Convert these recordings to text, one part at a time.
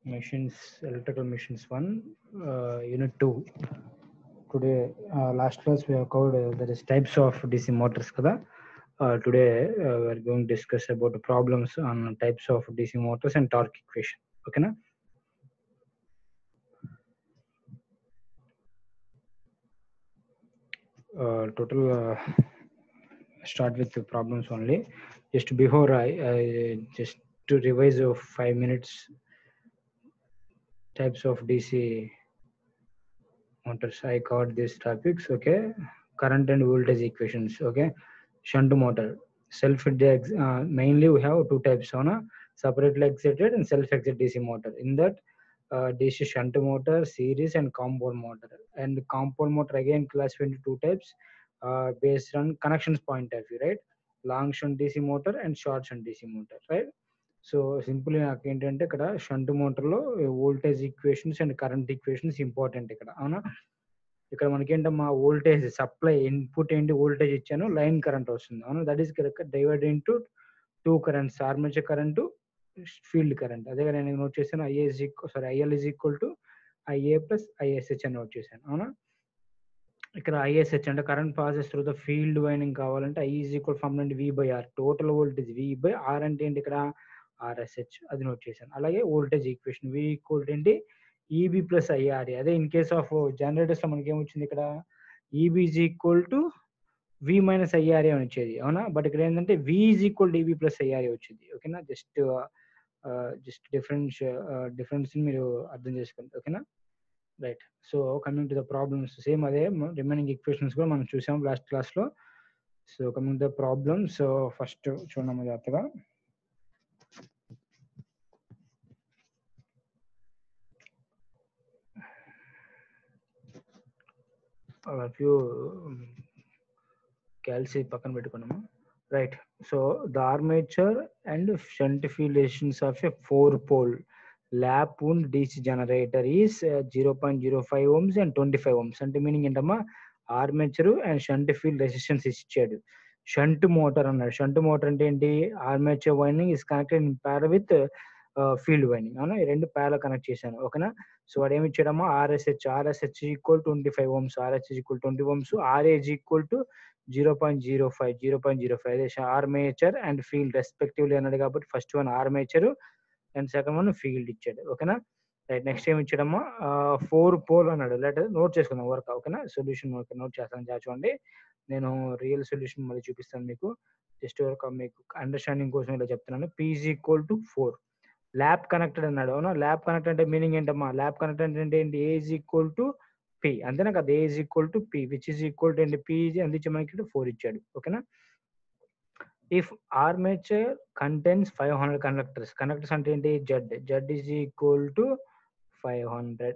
Machines, electrical machines 1, unit 2. Today last class we have covered there is types of DC motors kada. Today we are going to discuss about the problems on types of DC motors and torque equation. Okay na? Total start with the problems only. Just before I just to revise of 5 minutes types of DC motors. I covered these topics. Okay, current and voltage equations. Okay, shunt motor, mainly we have two types on a separately excited and self-excited DC motor. In that DC shunt motor, series and compound motor. And compound motor again classified into two types based on connections point of view, right? Long shunt DC motor and short shunt DC motor, right? So simple నాకు ఏంటంటే ఇక్కడ shunt మోటార్లో voltage equations and current equations important ఇక్కడ, అవునా? ఇక్కడ మనకేంటమ్మా voltage supply input ఏంటి, voltage ఇచ్చాను, లైన్ కరెంట్ వస్తుంది, అవునా? That is divide into two currents, armature current, field current. అదే నేను నోట్ చేశాను, IL is equal to IA plus ISH అని నోట్ చేశాను, అవునా? ఇక్కడ ఐఎస్హెచ్ అంటే current passes through the field winding కావాలంటే ఐ ఈజ్ ఈక్వల్ ఫార్ములా అంటే V by R, total voltage V by R అంటే ఏంటి ఇక్కడ ఆర్ఎస్హెచ్, అది నోట్ చేశాను. అలాగే voltage equation V equal to ఏంటి ఈబి ప్లస్ ఐఆర్ఏ. అదే ఇన్ కేస్ ఆఫ్ జనరేటర్స్ లో మనకి ఏమొచ్చింది ఇక్కడ EB is equal to V minus IRA అని వచ్చేది, అవునా? బట్ ఇక్కడ ఏంటంటే V is equal to EB plus IRA వచ్చింది, ఓకేనా? జస్ట్ డిఫరెన్స్ మీరు అర్థం చేసుకోండి, ఓకేనా? Right. So coming to the problems, same అదే రిమైనింగ్ ఈక్వేషన్స్ కూడా మనం చూసాం లాస్ట్ క్లాస్ లో. So coming to the problems, so first చూడము జాగ్రత్తగా. ఫ్యూ క్యాల్సి పక్కన పెట్టుకున్నాము, right? So the armature and shunt field resistance of a 4-pole lap wound DC generator is 0.05 ohms and 25 ohms. అంటే meaning ఏంటమ్మా, armature and shunt field resistance ఇచ్చాడు. Shunt motor అన్నాడు. Shunt motor అంటే ఏంటి, armature winding is connected in parallel with field winding, అవునా? ఈ రెండు parallel connect చేశాను, ఓకేనా? సో వాడు ఏమి ఇచ్చాడమ్మా, RSH equal 25 ohms, RH equal 20 ohms, RA equal to 0.05. అదే ఆర్మేచర్ అండ్ ఫీల్డ్ రెస్పెక్టివ్లీ అన్నాడు కాబట్టి first one armature and second one field ఇచ్చాడు, ఓకేనా? రైట్. నెక్స్ట్ ఏమి ఇచ్చాడమ్మా, 4-pole అన్నాడు. లేటర్ నోట్ చేసుకుందాం వర్క్, ఓకేనా? సొల్యూషన్ నోట్ చేస్తాను, చూడండి. నేను రియల్ సొల్యూషన్ మళ్ళీ చూపిస్తాను మీకు, జస్ట్ మీకు అండర్స్టాండింగ్ కోసం ఇలా చెప్తున్నాను. P is equal to 4, lap connected అన్నాడు, అవునా? ల్యాప్ కనెక్టెడ్ అంటే మీనింగ్ ఏంటమ్మా, ల్యాప్ కనెక్టెడ్ అంటే ఏంటి, A is equal to P, అంతేనా కదా? A is equal to P which is equal to ఏంటి, పి అందించి మనకి 4 ఇచ్చాడు, ఓకేనా? ఇఫ్ ఆర్మేచర్ కంటైన్స్ 500 కండక్టర్స్ అంటే ఏంటి, Z is equal to 500.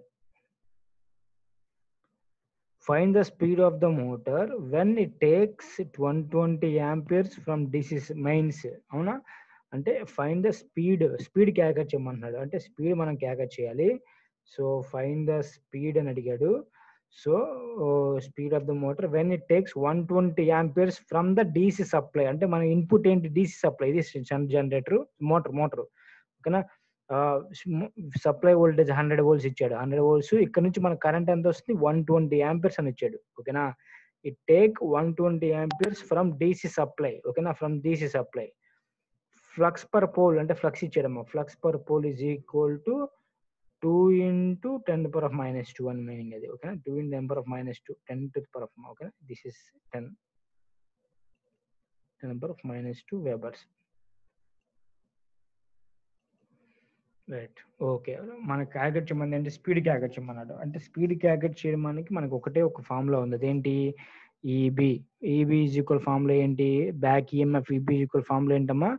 Find the speed of the motor when it takes 120 amperes from DC mains, అవునా? అంటే find the speed calculate చేయమంటున్నాడు, అంటే స్పీడ్ మనం క్యాల్కులేట్ చేయాలి. సో ఫైండ్ ద స్పీడ్ అని అడిగాడు. So speed of the motor when it takes 120 amperes from the DC supply, అంటే మన ఇన్పుట్ ఏంటి, డీసీ సప్లై, ఇది జనరేటర్ మోటార్, ఓకేనా? సప్లై వోల్టేజ్ 100 volts ఇచ్చాడు, 100 volts. ఇక్కడ నుంచి మన కరెంట్ ఎంత వస్తుంది, 120 amperes అని ఇచ్చాడు, ఓకేనా? It take 120 amperes from DC supply, ఓకేనా? From DC supply. Flux per pole అంటే ఫ్లక్స్ ఇచ్చాడమ్మా, flux per pole is equal to 2 into 10⁻² అని మీనింగ్ అది, ఓకేనా? 2 into 10⁻², 10⁻², ఓకేనా? This is 10⁻² webers, right? Okay, మనకి క్యాల్కులేట్ చేయమని అంటే స్పీడ్ క్యాల్కులేట్ చేయమన్నాడు. అంటే స్పీడ్ క్యాల్కులేట్ చేయడానికి మనకి ఒకటే ఒక ఫార్ములా ఉంది, అదేంటి, ఈబి ఈజ్ ఈక్వల్ ఫార్ములా ఏంటి, back EMF EB is equal formula ఏంటమ్మా,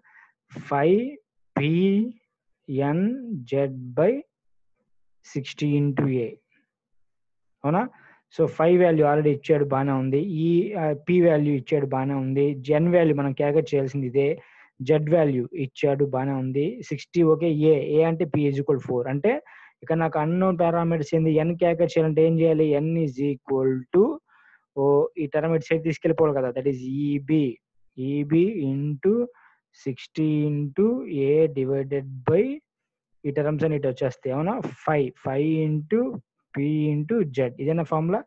5PNZ/60 into A, అవునా? సో 5 వాల్యూ ఆల్రెడీ ఇచ్చాడు, బాగానే ఉంది. ఈ పి వాల్యూ ఇచ్చాడు, బాగానే ఉంది. జెన్ వాల్యూ మనం క్యాల్కులేట్ చేయాల్సింది ఇదే, జెడ్ వాల్యూ ఇచ్చాడు, బాగానే ఉంది. 60, ఓకే. ఏ అంటే పి ఈజ్ ఈక్వల్ 4, అంటే ఇక్కడ నాకు అన్నోన్ పారామీటర్స్ ఏంది, ఎన్ క్యాల్కులేట్ చేయాలంటే ఏం చేయాలి, ఎన్ ఈజ్ ఈక్వల్ టు ఈ టర్మ్ ఇటు సైడ్ తీసుకెళ్ళిపోవాలి కదా, that is EB into 60 into A divided by ఈ టర్మ్స్ అని ఇటు వచ్చేస్తాయి అవునా. 5 ఇంటూ పి ఇంటూ జెడ్ ఇదేనా ఫార్ములా.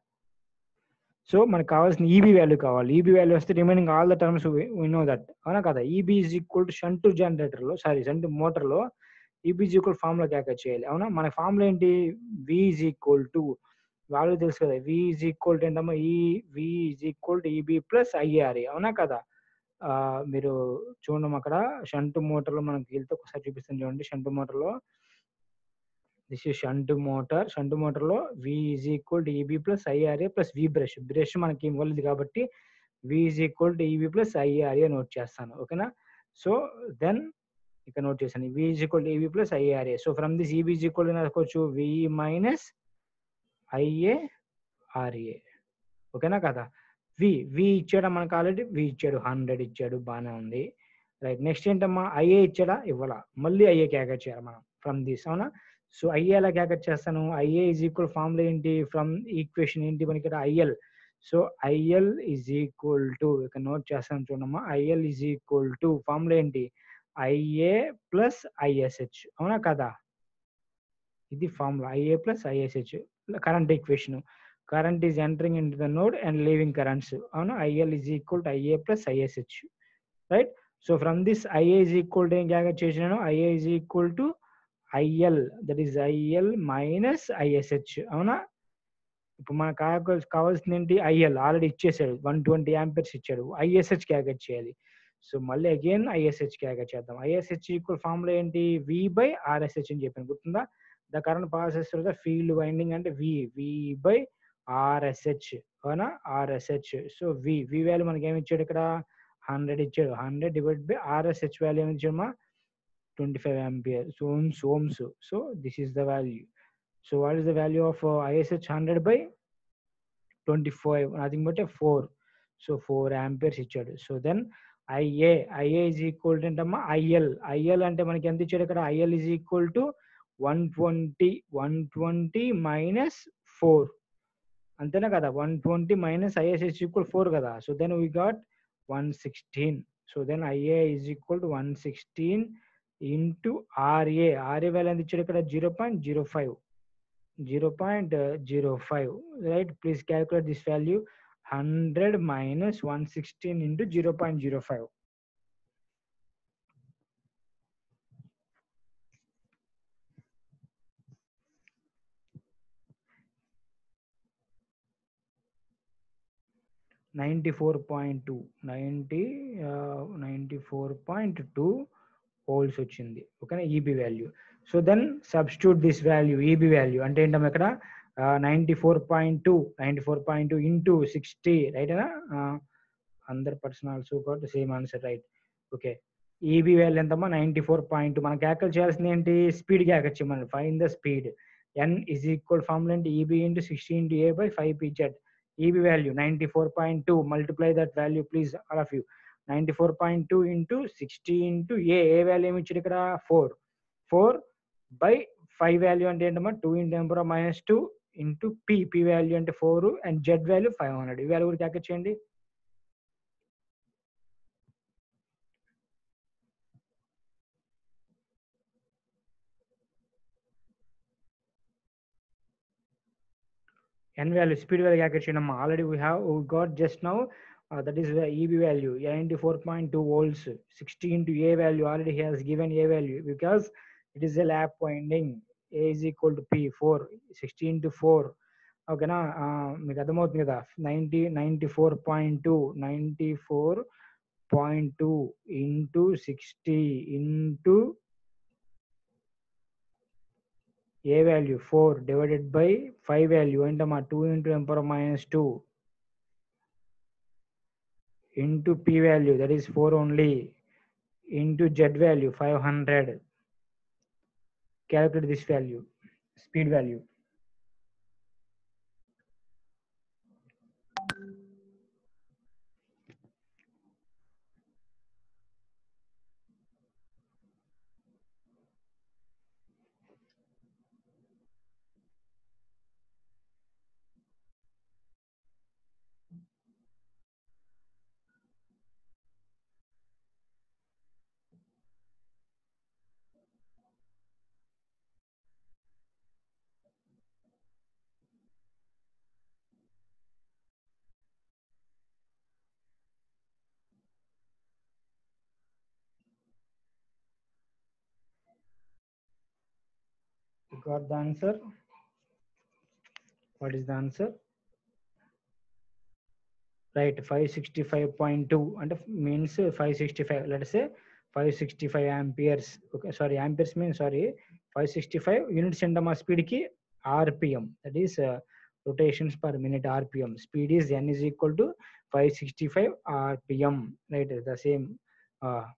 సో మనకు కావాల్సిన ఈబీ వాల్యూ కావాలి. ఈబీ వాల్యూ వస్తే remaining all the terms we know that అవునా కదా. EB is equal to shunt జనరేటర్లో షంట్ మోటార్లో EB is equal formula calculate చేయాలి అవునా. మన ఫార్ములా ఏంటి, V is equal to value తెలుసు కదా, వి ఈజ్ ఈక్వల్ టు ఏంటమ్మా, V is equal to EB plus IRA అవునా కదా. మీరు చూడండి అక్కడ షంట్ మోటార్లో మనకి వెళ్తే ఒకసారి చూపిస్తాను చూడండి. షంట్ మోటార్లో this is shunt motor. Shunt మోటార్లో V is equal to EB plus IRA plus V brush మనకి ఇవ్వలేదు కాబట్టి V is equal to EB plus IRA note చేస్తాను ఓకేనా. సో దెన్ ఇక్కడ నోట్ చేశాను V is equal to EB plus IRA. So from this EB is equal to రాసుకోవచ్చు V minus IA RA ఓకేనా కదా. వి ఇచ్చాడా మనకు, ఆల్రెడీ వి ఇచ్చాడు 100 ఇచ్చాడు బాగానే ఉంది రైట్. నెక్స్ట్ ఏంటమ్మా, ఐఏ ఇచ్చాడా, ఇవ్వాలా, మళ్ళీ ఐఏ క్యాల్కులేట్ చేయాలి మనం ఫ్రమ్ దిస్ అవునా. సో ఐఏ ఎలా క్యాల్కులేట్ చేస్తాను, ఐఏ ఈజ్ ఈక్వల్ ఫార్ములా ఏంటి, ఫ్రమ్ ఈక్వేషన్ ఏంటి మనకి ఇక్కడ IL. So IL is equal to ఇక్కడ నోట్ చేస్తాను చూడమ్మా, IL is equal to formula ఏంటి, ఐఏ ప్లస్ ఐఎస్హెచ్ అవునా కదా. ఇది formula IA plus ISH current equation. Current is entering into the node and leaving currents అవునా. IL is equal to IA plus ISH right. So from this IA is equal to ఏం calculate చేసినాను, IA is equal to IL that is IL minus ISH అవునా. ఇప్పుడు మనకు కావాల్సింది ఏంటి, IL already ఇచ్చేసాడు 120 amperes ఇచ్చాడు, ఐఎస్హెచ్ క్యాల్కులేట్ చేయాలి. సో మళ్ళీ అగైన్ ఐఎస్హెచ్ క్యాల్కులేట్ చేద్దాం. ఐఎస్హెచ్ ఈక్వల్ ఫార్ములా ఏంటి, వి బై ఆర్ఎస్హెచ్ అని చెప్పాను గుర్తుందా. The current passes through the field winding అంటే వి బై ఆర్ఎస్హెచ్ అవునా, ఆర్ఎస్హెచ్. సో వి వాల్యూ మనకి ఏమి ఇచ్చాడు ఇక్కడ 100 ఇచ్చాడు, 100 డివైడ్ బై ఆర్ఎస్హెచ్ వాల్యూ ఏమి ఇచ్చాడు 25 ampere ohms. So this is the value. So what is the value of ISH 100 by 25, nothing but a 4. So 4 amperes ఇచ్చాడు. So then IA is equal to ఏంటమ్మా IL అంటే మనకి ఎంత ఇచ్చాడు ఇక్కడ, IL is equal to 120 minus 4 అంతేనా కదా. 120 minus ISH equal 4 కదా. So then we got 116. So then IA is equal to 116 into RA value ఎంత ఇచ్చాడు ఇక్కడ 0.05 right. Please calculate this value 100 minus 116 into 0.05. $94.2 volts వచ్చింది ఓకేనా EB value. So then substitute this value EB value అంటే ఏంటమ్మా ఇక్కడ 94.2 into 60 right అనా. అందరు person also got the same answer right. Okay EB value ఎంతమ్మా 94.2. మనం క్యాల్కులేట్ చేయాల్సింది ఏంటి, స్పీడ్ క్యాల్కులేట్ చేయమని. Find the speed. n is equal formula ఏంటి, EB into 60 into A by 5pz. EB value 94.2, multiply that value please all of you. 94.2 into 60 into A value ఏమి ఇచ్చాడు ఇక్కడ 4 by 5 value అంటే ఏంటమ్మా 2 into 10 minus 2 into P value అంటే 4 and Z value 500. ఈ value కూడా calculate చేయండి. N value speed value calculate cheyandamma. Already we got just now that is the EB value 94.2 volts. 60 into A value already he has given A value because it is a lap winding. A is equal to P 4 60 into 4 ఓకేనా. మీకు అర్థమవుతుంది కదా. 94.2 into 60 into A value 4 divided by 5 value ఏంటమ్మా 2 into 10 minus 2 into P value that is 4 only into Z value 500. Calculate this value, speed value. got the answer? What is the answer? Right, 565.2 and means 565. Let us say 565 amperes. Okay, sorry, amperes means, sorry, 565 units in speed ki rpm, that is rotations per minute rpm. Speed is n is equal to 565 rpm, right? The same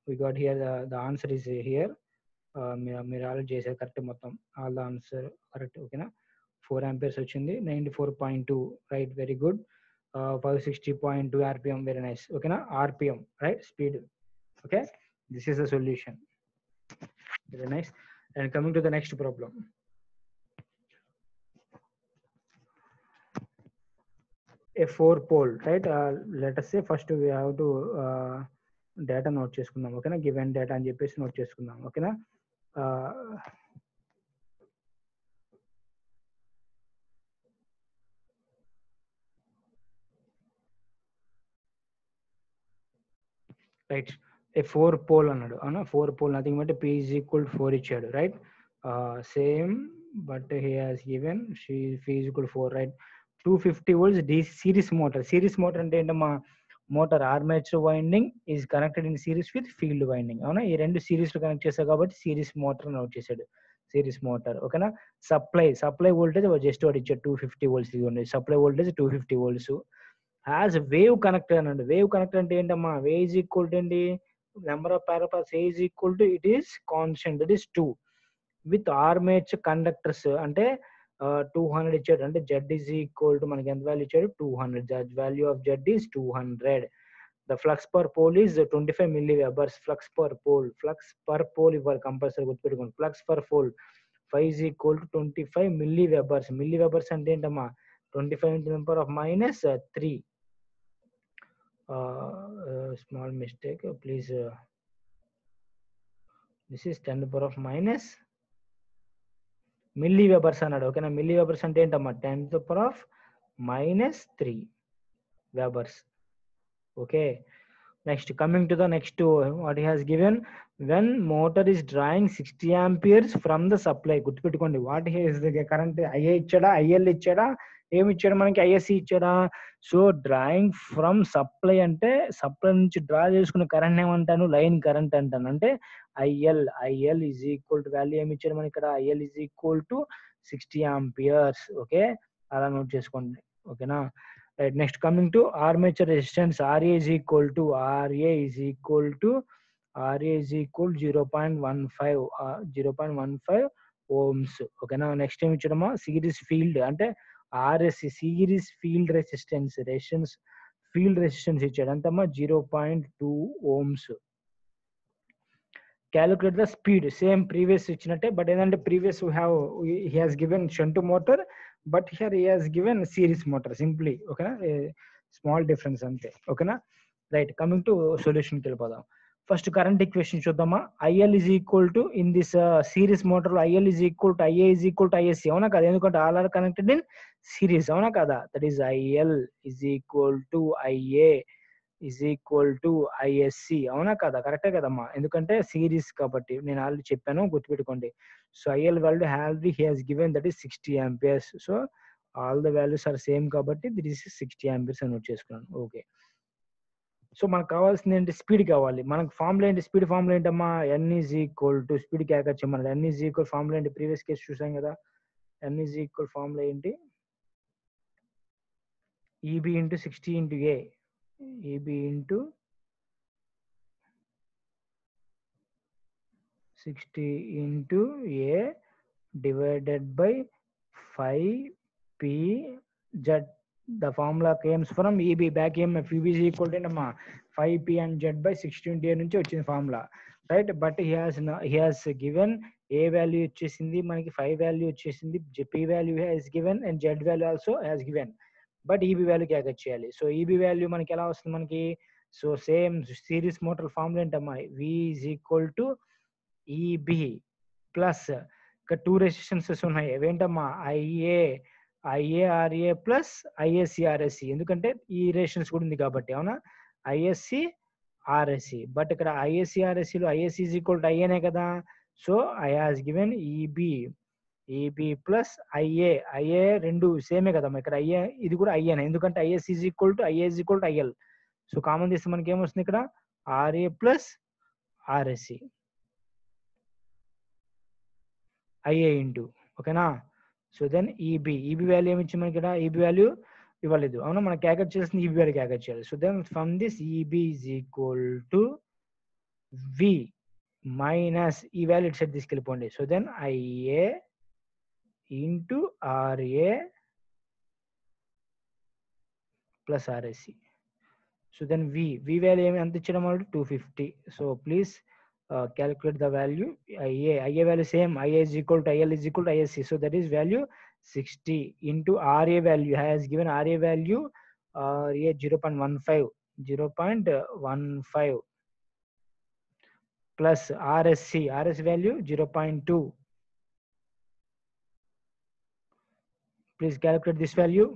we got here. The answer is here. మీరు already చేశారు correct, మొత్తం all the answer correct. ఓకేనా, 4 amperes వచ్చింది, 94.2, right, very good. 560.2 rpm, very nice. Okay na, rpm, right, speed. Okay, this is the solution. Very nice. And coming to the next problem, a 4-pole, right? Let us say first we have to data note cheskundam. Okay na, given data ani cheppesi note cheskundam. Okay na, right, a 4-pole అన్నాడు అవునా. 4-pole nothing but p is equal to 4 ఇచ్చాడు, right. Same but he has given p is equal to 4, right. 250 volts DC series motor. Series motor అంటే ఏంటమ్మా, motor armature winding is connected in series with field winding. అవునా, ఈ రెండు series లో connect చేశారు కాబట్టి series motor note చేశాడు, series motor. ఓకేనా, సప్లై వోల్టేజ్ జస్ట్ వాడు ఇచ్చాడు 250 volts. ఇదిగోండి supply voltage 250 volts. As wave connector అన్నాడు. వేవ్ కనెక్టర్ అంటే ఏంటమ్మా, వేవ్ ఈజ్ ఈక్వల్ టు ఏంటి, number of parallel paths A is equal to it is constant, that is 2 with armature conductors అంటే 200 ఇచ్చాడు. అంటే జెడ్ ఈజ్ ఈక్వల్ టు మనకి ఎంత value ఇచ్చాడు, 200. Z value of Z is 200. The flux per pole is 25 milliwebers. Flux per pole ఇవ్వాలి compulsory, గుర్తుపెట్టుకోండి. Flux per pole 5 is equal to 25 milliwebers. Milliwebers అంటే ఏంటమ్మా, 25 into the power of minus 3. Small mistake, please. This is 10 to the power of minus milliwebers అన్నాడు. ఓకేనా, milliwebers అంటే ఏంటమ్మా, 10 to the power of minus 3 webers. Okay, next, coming to the next, what he has given, when motor is drawing 60 amperes from the supply. గుర్తుపెట్టుకోండి, what he is the current, IA ఇచ్చాడా, IL ఇచ్చాడా, ఏమి ఇచ్చాడు మనకి, ISC ఇచ్చాడా. So drawing from supply అంటే supply నుంచి draw చేసుకున్న కరెంట్ ఏమంటాను, లైన్ కరెంట్ అంటాను. అంటే IL is equal to value ఏమి ఇచ్చాడు మనకి ఇక్కడ, IL is equal to 60 amperes. Okay, అలా నోట్ చేసుకోండి. ఓకేనా, right. Next, coming to armature resistance, RA is equal to 0.15 ohms. ఓకేనా, నెక్స్ట్ ఏమి ఇచ్చాడమ్మా, సిరీస్ ఫీల్డ్ అంటే RSC, series field resistance field resistance ఇచ్చాడు. అంతమ్మా 0.2 ohms. Calculate the speed, same previous ఇచ్చినట్టే, బట్ ఏంటంటే previous he has given shunt motor, but here he has given series motor simply. ఓకేనా, small difference అంతే. ఓకేనా, right. Coming to సొల్యూషన్కి వెళ్ళిపోదాం. First current equation చూద్దామా. IL is equal to, in this series motor లో IL is equal to IA is equal to ISC. అవునా కదా, ఎందుకంటే all are connected in series. అవునా కదా, that is IL is equal to IA is equal to ISC. అవునా కదా, కరెక్టే కదమ్మా, ఎందుకంటే సిరీస్ కాబట్టి. నేను ఆల్రెడీ చెప్పాను, గుర్తుపెట్టుకోండి. So IL value he has given, that is 60 amperes. So all the values are same కాబట్టి దిస్ ఇస్ 60 amperes అని నోట్ చేసుకున్నాను. ఓకే, సో మనకు కావాల్సింది ఏంటి, స్పీడ్ కావాలి. మనకు ఫార్ములా ఏంటి, స్పీడ్ ఫార్ములా ఏంటమ్మా, N is equal to, speed క్యాకర్ చెప్పమన్నాడు. ఎన్ ఈజ్ ఈక్వల్ ఫార్ములా ఏంటి, ప్రీవియస్ కేసు చూసాం కదా. ఎన్ ఈజ్ ఈక్వల్ ఫార్ములా ఏంటి, EB into 60 into A, EB into 60 into A divided by 5p/z. The formula comes from EB, back EMF. EB is equal to 5p and z by 60 into a నుంచి వచ్చింది formula, right. But he has given a value వచ్చేసింది మనకి, 5 value వచ్చేసింది, p value has given and z value also has given. But EB value calculate చేయాలి. So EB value మనకి ఎలా వస్తుంది మనకి, so same series motor formula ఏంటమ్మా, V is equal to EB plus ఇక్కడ 2 రెసిస్టెన్సెస్ ఉన్నాయి. అవేంటమ్మా, ఐఏఆర్ఏ ప్లస్ ఐఎస్సిఆర్ఎస్సి, ఎందుకంటే ఈ రెసిస్టెన్స్ కూడా ఉంది కాబట్టి. అవునా, ఐఎస్సిఆర్ఎస్సి. బట్ ఇక్కడ ఐఎస్సిఆర్ఎస్సిలో ఐఎస్సి ఈజ్ ఈక్వల్ టు ఐఏనే కదా. So I has given EB EB plus IA. IA రెండు సేమే కదమ్మా, ఇక్కడ ఐఏ ఇది కూడా ఐఏనే, ఎందుకంటే IS is equal to IA is equal to IL. So common తీస్తే మనకి ఏమొస్తుంది ఇక్కడ RA plus RSC IA into, ఓకేనా. సో దెన్ ఈబి వాల్యూ ఏమి ఇచ్చి మనకి ఇక్కడ ఈబి వాల్యూ ఇవ్వలేదు, అవునా. మనం క్యాల్కులేట్ చేయాల్సింది ఈబి వాల్యూ క్యాల్కులేట్ చేయాలి. So then from this EB is equal to V minus ఈ వాల్యూ ఇటు సైడ్ తీసుకెళ్ళిపోండి. So then IA into RA plus RSC. So then V value ఏమి ఎంత ఇచ్చడం వాళ్ళు 250. So please calculate the value. IA value same, IA is equal to IL is equal to ISC, so that is value 60 into RA value has given RA value RA 0.15 plus RS value 0.2. Please calculate this value.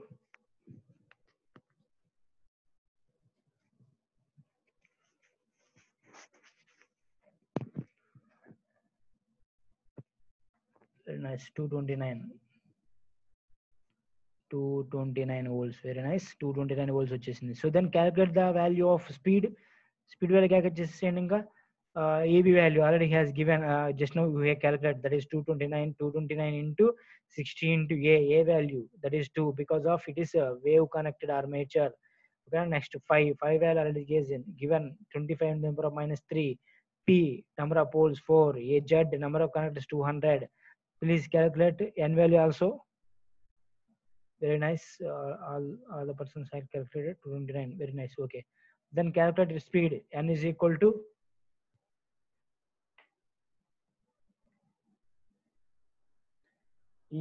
Very nice. 229 volts. Very nice. 229 volts వచ్చేసింది. So then calculate the value of speed value calculate చేసేయండి. ఇంకా AB value already has given, just now we have calculated, that is 229 into 60 into A value, that is 2, because of it is a wave connected armature. Okay, next 5 value already given 25 number of minus 3, P number of poles 4, AZ number of connectors 200. Please calculate N value also. Very nice. All the persons had calculated 229. Very nice. Okay, then calculate speed. N is equal to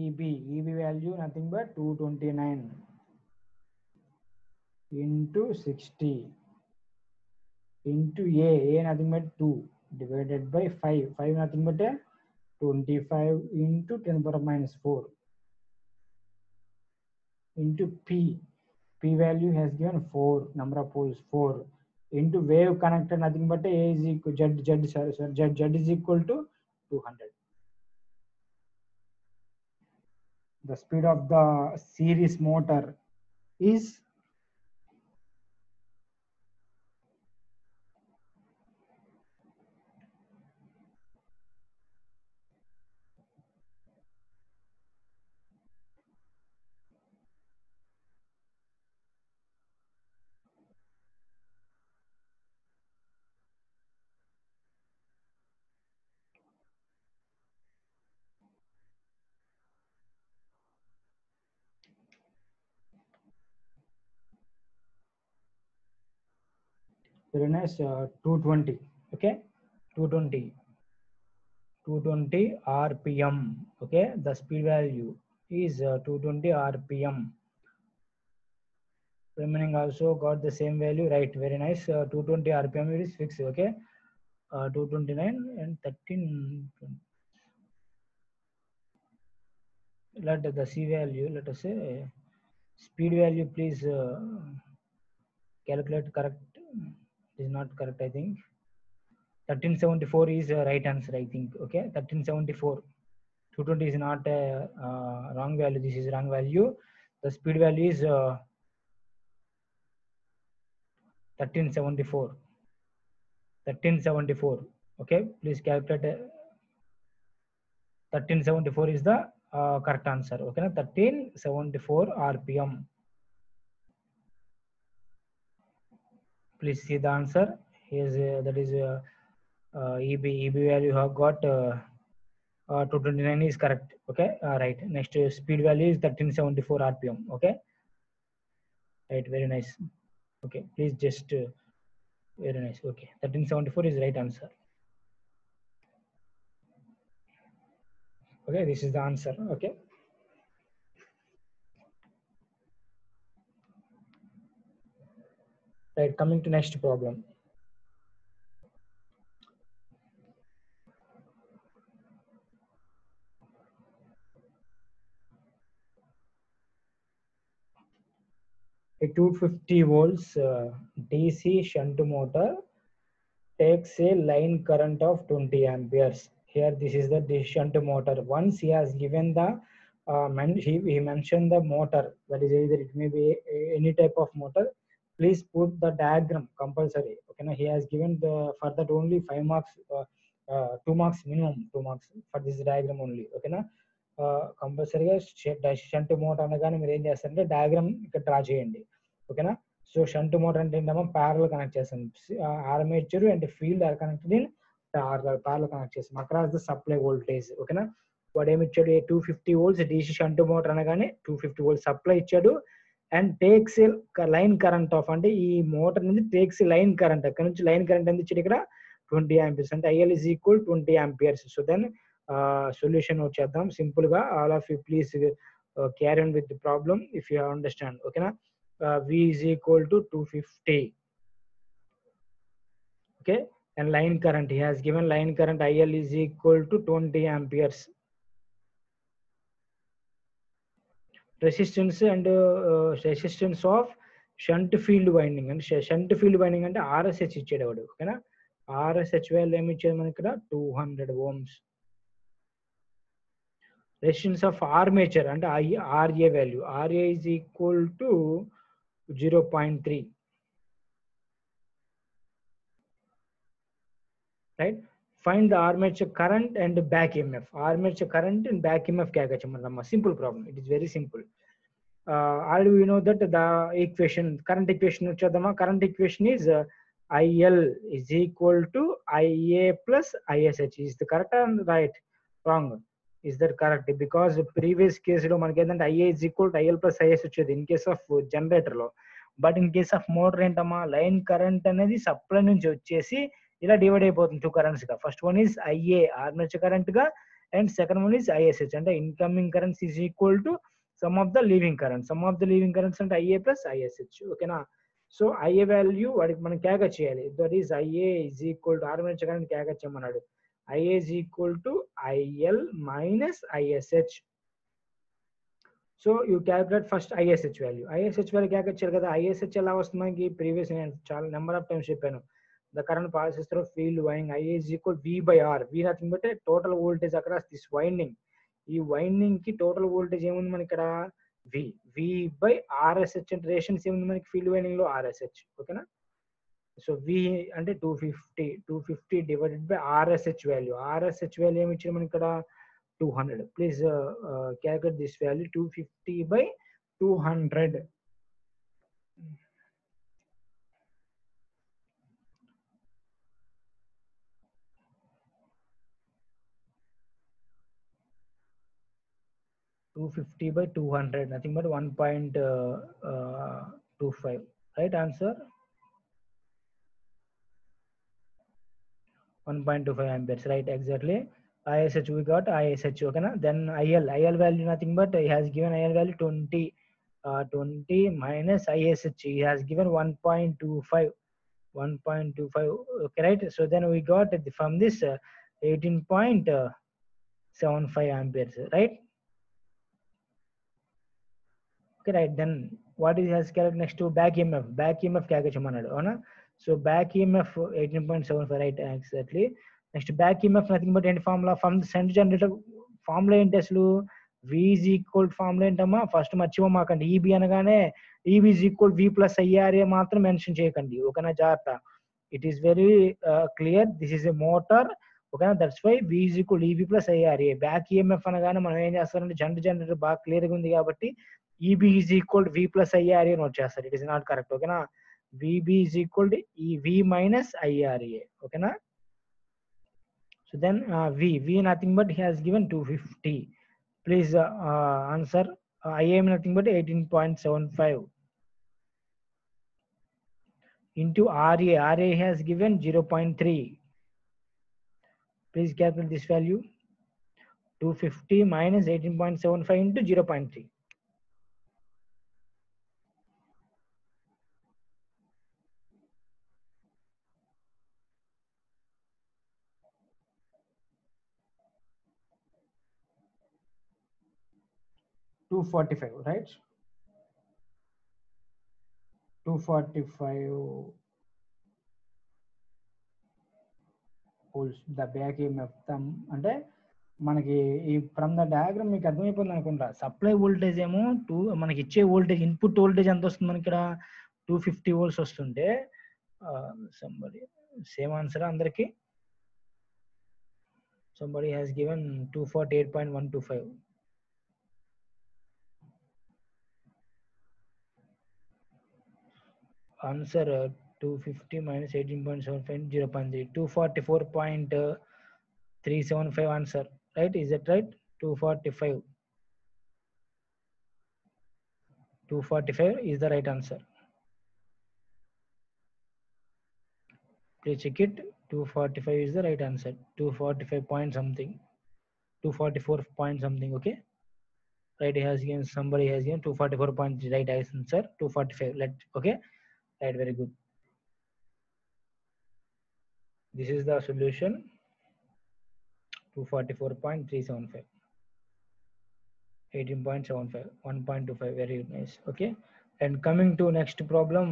EB value nothing but 229 into 60 into A nothing but 2 divided by 5 nothing but 25 into 10 power minus 4 into P value has given 4, number of poles 4, into wave connector nothing but A is equal Z is equal to 200. The speed of the series motor is very nice. 220. Okay, 220 rpm. Okay, the speed value is 220 rpm. Remaining also got the same value, right? Very nice. 220 rpm is fixed. Okay, 229 and 13. Let the C value, let us say speed value, please calculate correct. It is not correct, I think. 1374 is right answer, I think. Okay, 1374. 220 is not a wrong value. This is wrong value. The speed value is 1374. 1374. Okay, please calculate. 1374 is the correct answer. Okay, 1374 rpm. Please see the answer. Here's that is EB value have got 229 is correct. Okay, right. Next speed value is 1374 rpm. Okay, right. Very nice. Okay, please just very nice. Okay, 1374 is right answer. Okay, this is the answer. Okay, right. Coming to next problem. A 250 volts DC shunt motor takes a line current of 20 amperes Here this is the shunt motor. Once he has given the he mentioned the motor, that is either it may be any type of motor. Please put the diagram compulsory. Okay, now he has given the for that only 5 marks, 2 marks minimum, 2 marks for this diagram only. Okay, na కంపల్సరీగా shunt motor అనగానే మీరు ఏం చేస్తారంటే diagram ఇక్కడ draw చేయండి. ఓకేనా. So shunt motor అంటే ఏంటమ్మా, ప్యారల్ కనెక్ట్ చేస్తాం. Armature and field are connected in parallel connect చేస్తాం అక్రాస్ ద సప్లై వోల్టేజ్. ఓకేనా. వాడు ఏమి ఇచ్చాడు, 250 volts డీసీ షంట్ మోటార్ అనగానే 250 volts సప్లై ఇచ్చాడు. And takes line current of, అంటే ఈ మోటార్ నుంచి టేక్స్ లైన్ కరెంట్, అక్కడ నుంచి లైన్ కరెంట్ ఎంత ఇచ్చాడు ఇక్కడ 20 amperes, అంటే IL is equal 20 amperes. So then solution వచ్చేద్దాం సింపుల్ గా. All of you please carry on with the problem if you understand. ఓకేనా. V is equal to 250. Okay, and line current, he has given line current IL is equal to 20 amperes. Resistance and resistance of shunt field winding, and shunt field winding అంటే RSH ఇచ్చాడు వాడు. ఓకేనా. RSH value ఏమి ఇచ్చాడు మనకి ఇక్కడ 200 ohms. Resistance of armature అంటే RA value, RA is equal to 0.3. right. Find the armature current and back EMF. Armature current and back EMF क्या कहते, simple problem. It is very simple. Already we know that the equation, current equation వచ్చేద్దామా. Current equation is IL is equal to IA plus ISH. Is the correct or right? Wrong. Is that correct? Because previous case లో మనకి ఏంటంటే IA is equal to IL plus IS వచ్చేది in case of generator లో. But in case of motor ఏంటమ్మా, line current అనేది supply నుంచి వచ్చేసి ఇలా డివైడ్ అయిపోతుంది 2 కరెంట్స్ గా. First one is IA armature current గా, and second one is ISH అంటే incoming currents is equal to sum of the leaving current. Sum of the leaving currents అంటే IA plus ISH. ఓకేనా. So IA value వాడికి మనం calculate చేయాలి. That is IA is equal to armature current calculate చేయమన్నాడు. IA is equal to IL minus ISH. So you calculate first ISH value. ISH value calculate చేయాలి కదా. ISH ఎలా వస్తుంది మనకి, ప్రీవియస్ నేను చాలా నెంబర్ ఆఫ్ టైమ్స్ చెప్పాను. The current passes through field winding. IA is equal to V by R. V nothing but total voltage across this winding. ఈ winding కి టోటల్ వోల్టేజ్ ఏముంది మనకి ఇక్కడ V by RSH అంటే rations ఏముంది మనకి field winding లో RSH. ఓకేనా. సో V అంటే 250 divided by RSH value. RSH value ఏమి ఇచ్చారు మనకి ఇక్కడ 200. Please calculate this value. 250 by 200. by 200, nothing but 1.25. Right answer 1.25 amperes. Right, exactly. ISH we got ISH. Okay na. Then IL value nothing but he has given IL value 20 minus ISH. He has given 1.25. Okay, right. So then we got from this 18.75 amperes. Right. Okay, right. Then what is has calculated next to back EMF? Back EMF calculate cheyamannadu avuna. So back EMF 18.75, right, exactly. Next back EMF nothing but any formula from the shunt generator. Formula ఏంటి అసలు, V is equal formula ఏంటమ్మా, first మర్చిపోమాకండి. EB అనగానే EB is equal V plus IRA మాత్రం mention చేయకండి. ఓకేనా, జాగ్రత్త. It is very clear. This is a motor. ఓకేనా, that's why V is equal EB plus IRA. Back EMF అనగానే మనం ఏం చేస్తారంటే షంట్ జనరేటర్ బాగా క్లియర్గా ఉంది కాబట్టి EB is equal to V plus IRA note చేస్తారు. It is not correct. ఓకేనా. VB is equal to EV minus IRA. ఓకేనా. So then V nothing but he has given 250. Please answer. IM nothing but 18.75 into RA. RA has given 0.3. Please calculate this value. 250 minus 18.75 into 0.3. 245, right? 245. Poles the back EMF అంటే మనకి ఈ from the diagram మీకు అర్థమైపోయింది అనుకుంటా. Supply voltage ఏమో మనకి ఇచ్చే voltage input voltage ఎంత వస్తుంది మనకి ఇక్కడ 250 volts వస్తుంటే సంబడి సేమ్ ఆన్సర్ అందరికి. somebody has given 248.125. answer 250 minus 18.75 0.3 244.375 answer, right? Is that right? 245 is the right answer. Please check it. 245 is the right answer. 245 point something, 244 point something. Okay, right? He has given, somebody has given 244 point, right answer 245. Okay, right, very good. This is the solution. 244.375, 18.75, 1.25. very nice. Okay, and coming to next problem.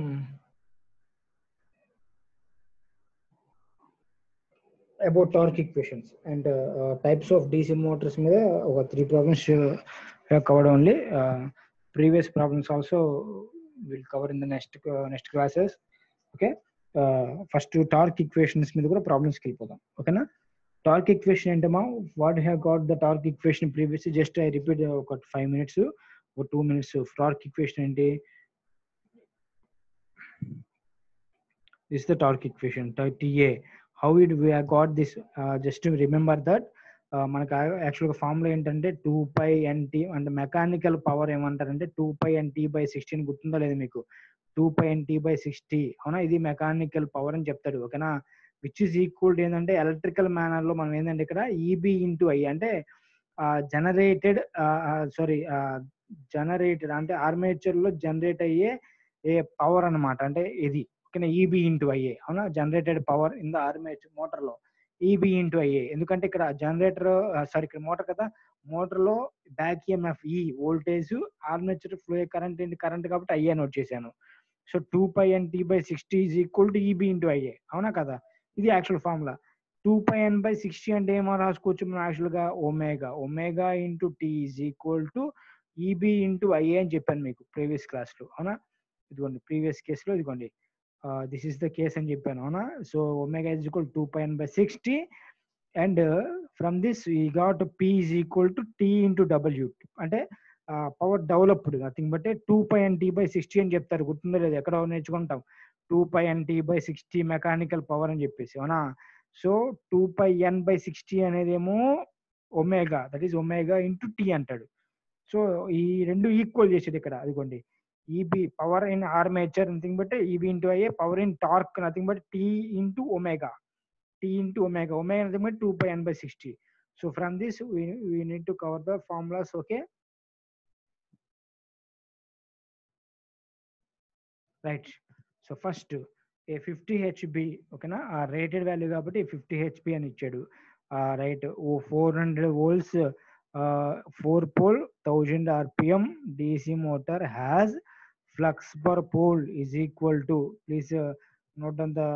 About torque equations and types of DC motors మీద ఒక 3 problems have covered only. Previous problems also will cover in the next classes. Okay, first torque equations మీద కూడా problems కి వెళ్ళిపోదాం. ఓకేనా? Torque equation ఏంటమ్మా, what have got the torque equation previously, just I repeat ఒక 5 minutes ఒక 2 minutes. Torque equation ఏంటి? This the torque equation TA. how we have got this? Just to remember that మనకు యాక్చువల్గా formula ఏంటంటే 2πnt అంటే mechanical power ఏమంటారంటే 2πnt/60 గుర్తుందా లేదు మీకు? 2πnt/60 అవునా, ఇది మెకానికల్ పవర్ అని చెప్తాడు. ఓకేనా? విచ్ ఈజ్ ఈక్వల్ ఏంటంటే ఎలక్ట్రికల్ మేనర్ లో మనం ఏంటంటే ఇక్కడ EB × I అంటే జనరేటెడ్ అంటే ఆర్మేచర్ లో జనరేట్ అయ్యే పవర్ అన్నమాట. అంటే ఇది ఓకేనా, EB × IA అవునా, generated power in the armature motor లో EB × IA. ఎందుకంటే ఇక్కడ జనరేటర్ ఇక్కడ మోటార్ కదా, మోటార్ లో back EMF E voltage, armature flow current ఏంటి, కరెంట్ కాబట్టి IA నోట్ చేశాను. So 2πnt/60 is equal to EB × IA అవునా కదా, ఇది యాక్చువల్ ఫార్ములా. 2πn/60 అంటే ఏమో రాసుకోవచ్చు మనం యాక్చువల్గా omega × T is equal to EB × IA అని చెప్పాను మీకు ప్రీవియస్ క్లాస్ లో అవునా. ఇదిగోండి ప్రీవియస్ కేసులో ఇదిగోండి దిస్ ఇస్ ద కేస్ అని చెప్పాను అవునా. So omega is equal 2πn/60 and from this we got P is equal to T × W అంటే power developed nothing but 2πnt/60 అని చెప్తారు. గుర్తుందో లేదు, ఎక్కడ నేర్చుకుంటాం 2πnt/60 మెకానికల్ పవర్ అని చెప్పేసి అవునా. సో 2πn/60 అనేది ఏమో omega, that is omega × T అంటాడు. సో ఈ రెండు ఈక్వల్ చేసేది ఇక్కడ అదిగోండి. EB power in armature nothing but EB × IA, power in torque nothing but T × omega, omega nothing but 2πn/60. So from this we need to cover the formulas. Okay, right. So first A 50 HP ఓకేనా, ఆ rated value కాబట్టి 50 HP అని ఇచ్చాడు. Right, 400 volts 4 pole 1000 RPM DC motor has flux per pole is equal to, please note down the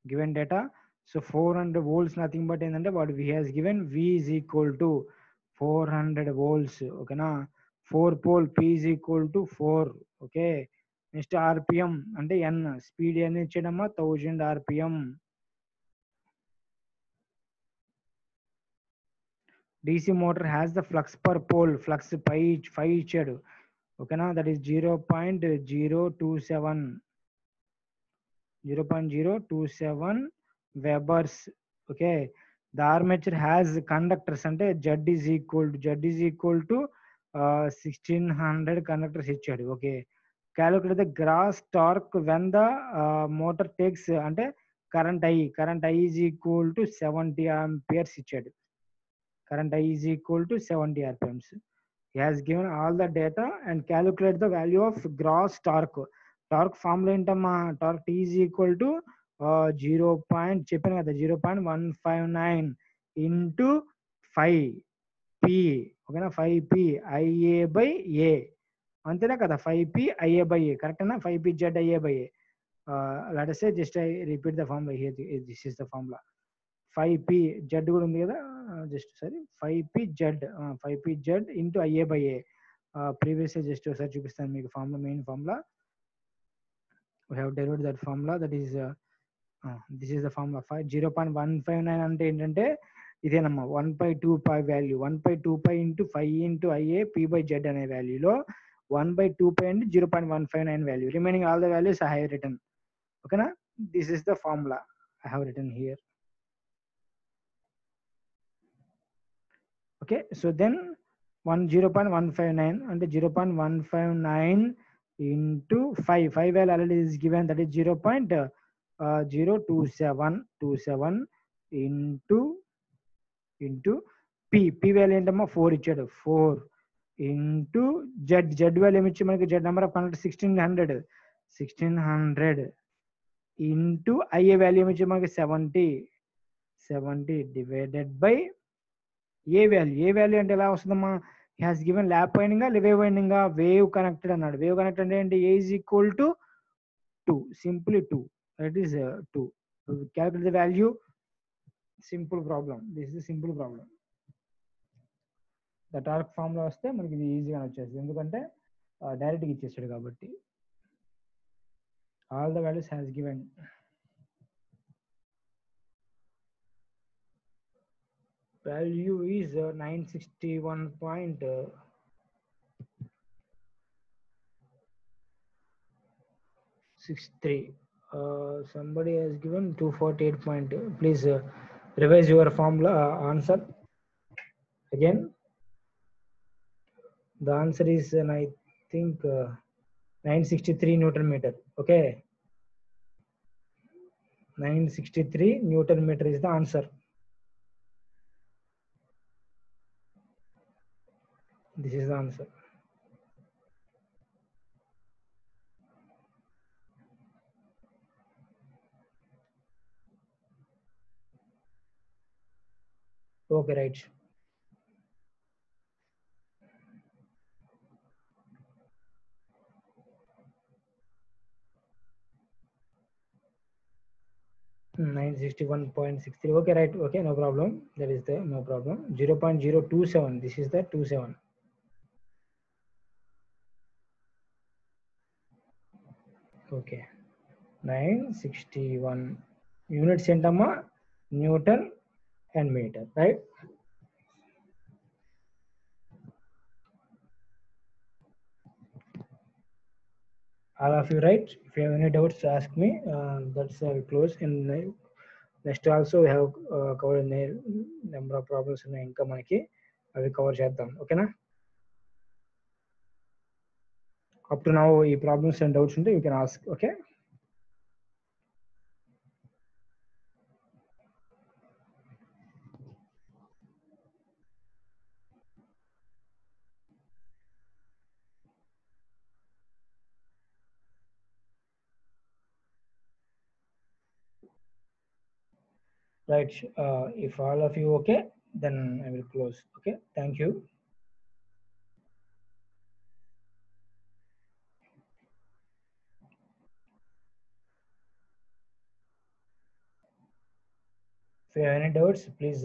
given data. So 400 volts nothing but ఏంటంటే what we has given V is equal to 400 volts ఓకేనా. 4 pole P is equal to 4. Okay, next RPM అంటే N, speed N ఇచ్చాడమ్మా 1000 RPM. DC motor has the flux per pole, flux 5 ఇచ్చాడు ఓకేనా, that is 0.027 webers. Okay, the armature has conductors అంటే Z is equal to 1600 conductors ఇచ్చాడు. Okay, calculate the gross torque when the motor takes అంటే current I is equal to 70 amperes ఇచ్చాడు. current I is equal to 70 RPMs. He has given all the data and calculate the value of gross torque. Torque formula ఏంటమ్మా, torque T is equal to 0.159 into 5P ఓకేనా, 5P IA/A అంతేనా కదా, 5P IA/A కరెక్టేనా, 5P Z IA/A let us say just I repeat the formula here. This is the formula. 5p z కూడా ఉంది కదా, just సరే 5p z into ia by a. Previous just ఒకసారి చూపిస్తాను మీకు formula, main formula. We have derived that formula, that is this is the formula. 0.159 అంటే ఏంటంటే ఇదేనమ్మా, 1/2 pi value, 1/2 pi into 5 into ia p by z అనే వాల్యూలో 1/2 pi అంటే 0.159 value. Remaining all the values I have written. ఓకేనా, this is the formula I have written here. Okay, so then 0.159 and 0.159 into 5 value already is given, that is 0.02727 into p value ఏంటమ్మా 4 ఇచ్చాడు, 4 into z value ఏమి ఇచ్చి మనకి z number of conductors 1600 into ia value ఏమి ఇచ్చి మనకి 70 divided by A value అంటే ఎలా వస్తుందమ్మా, హ్యాస్ గివెన్ ల్యాప్ వైండింగ్ లివే వైండింగ్ వేవ్ కనెక్టెడ్ అన్నాడు. వేవ్ కనెక్టెడ్ అంటే ఏంటి, A is equal to 2, simply 2, that is 2. Calculate the value, simple problem, this is simple problem. The torque formula వస్తే మనకి ఇది ఈజీగా వచ్చేస్తుంది, ఎందుకంటే డైరెక్ట్గా ఇచ్చేసాడు కాబట్టి. All the values has given. Value is 961.63. Somebody has given 248. Please revise your formula answer again. The answer is I think 963 Newton meter. Okay, 963 Newton meter is the answer. This is the answer. Okay, right. Hmm, 961.63. Okay, right. Okay, no problem. That is the no problem. 0.027. This is the 27. Okay, 961 units ఏంటమ్మా, Newton and meter, right? All of you, right? If you have any doubts, ask me. That's close. And next also we have covered number of problems ఉన్నాయి ఇంకా మనకి, అవి cover చేద్దాం. ఓకేనా, up to now ఈ problems and doubts ఉంటే you can ask. Okay, right. If all of you okay, then I will close. Okay, thank you. If you have any doubts, please